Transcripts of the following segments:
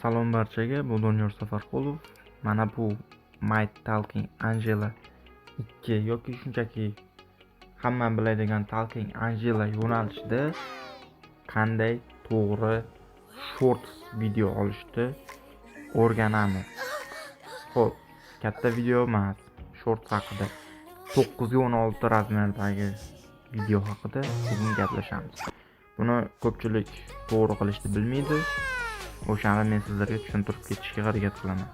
Salom barchaga, bu Doniyor Safarqulov. Mana bu My Talking Angela 2 yoki shunchaki hamma biladigan Talking Angela yo'nalishida qanday to'g'ri shorts video olishni o'rganamiz. Xo'p, katta video emas, shorts haqida 9:16 razmerdagi video haqida bugun gaplashamiz. Buni ko'pchilik to'g'ri qilishni bilmaydi. O'shani men sizlarga tushuntirib ketishga harakat qilaman.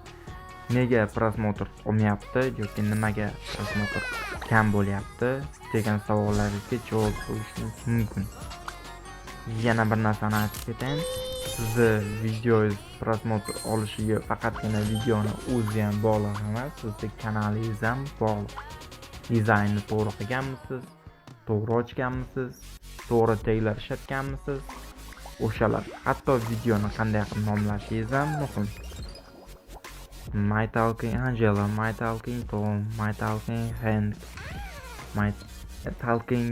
Nega prosmotr olmayapti yoki nimaga prosmotr kam bo'lyapti degan savollaringizga javob berishimiz mumkin. Yana bir narsani aytib ketayin. Sizni videongiz prosmotr olishiga faqatgina videoni o'zi ham bog'liq emas, sizni kanalingiz ham bog'liq. Dizaynni to'g'ri qilganmisiz, to'g'ri ochganmisiz, to'g'ri taglar ishlatganmisiz? O'shalar, hatto videoni qanday qilib nomlashingiz ham muhim. My Talking Angela, My Talking Tom, My Talking Hank, My Talking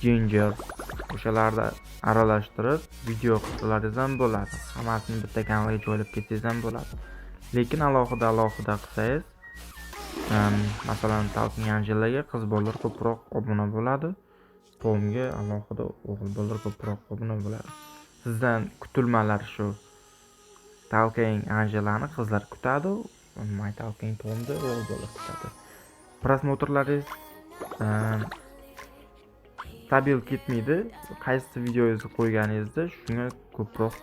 Ginger. O'shalarni aralashtirib video qilsangiz ham bo'ladi. Hammasini bitta kanalga joylab ketsangiz ham bo'ladi. Lekin alohida qilsangiz, masalan, Talking Angelaga qiz bolalar ko'proq obuna bo'ladi. Tomga alohida o'g'il bolalar ko'proq obuna bo'ladi. Sizdan kutilmalar shu. Talking Angelani qizlar kutadi, My Talking Tom'ni o'g'il bola kutadi. Prosmotrlaringiz stabil ketmaydi. Qaysi videongizni qo'yganingizda shunga ko'proq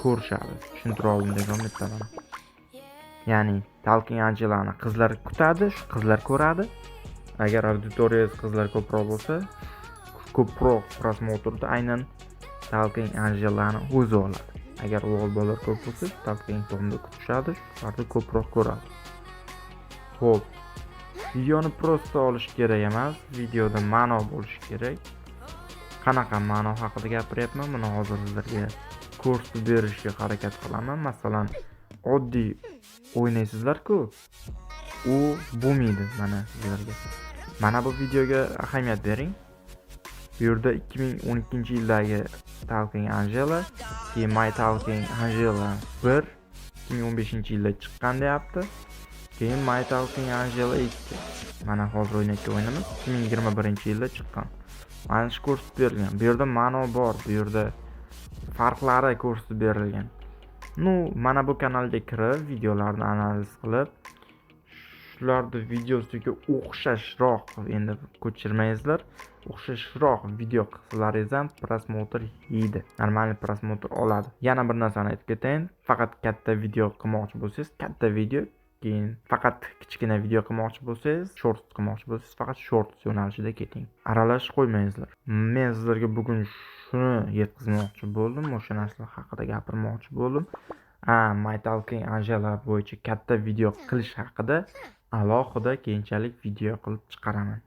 ko'rishadi. Tushuntira oldim deb umid qilaman. Ya'ni Talking Angelani qizlar kutadi, shu qizlar ko'radi. Agar auditoriyangiz qizlar ko'proq bo'lsa, ko'proq prosmotrda aynan Talking Angelani o'zi oladi. Agar o'g'il bolalar ko'p bo'lsa, Talking Tom'ni kutishadi, shularni ko'proq ko'radi. Xo'p, videoni prosta olish kerak emas, videoda ma'no bo'lishi kerak. Qanaqa ma'no haqida gapiryapman, buni hozir sizlarga ko'rsatib berishga harakat qilaman. Masalan, oddiy o'ynaysizlar-ku, u bo'lmaydi mana sizlarga. Mana bu videoga ahamiyat bering. Bu yerda 2012-yildagi Talking Angela, keyin My Talking Angela 1 2015-yilda chiqqan deyapti. Keyin My Talking Angela 2. Mana hozir o'ynayotgan o'yinimiz 2021-yilda chiqqan. Mana shu ko'rsatib berilgan. Bu yerda ma'no bor, bu yerda farqlari ko'rsatib berilgan. Mana bu kanalga kirib, videolarni analiz qilib, shularni videosiga o'xshashroq endi ko'chirmaysizlar. O'xshashroq video qilsalaringiz ham prosmotr yeydi. Normal prosmotr oladi. Yana bir narsani aytib ketayin. Faqat katta video qilmoqchi bo'lsangiz, katta video, keyin faqat kichkina video qilmoqchi bo'lsangiz, shorts qilmoqchi bo'lsangiz, faqat shorts yo'nalishida keting. Aralash qo'ymaysizlar. Men sizlarga bugun shuni yetkazmoqchi bo'ldim, o'sha narsalar haqida gapirmoqchi bo'ldim. My Talking Angela bo'yicha katta video qilish haqida alohida keyinchalik video qilib chiqaraman.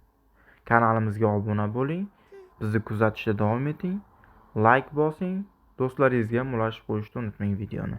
Kanalimizga obuna bo'ling, bizni kuzatishda davom eting, like bosing, do'stlaringizga ulashib qo'yishni unutmang videoni.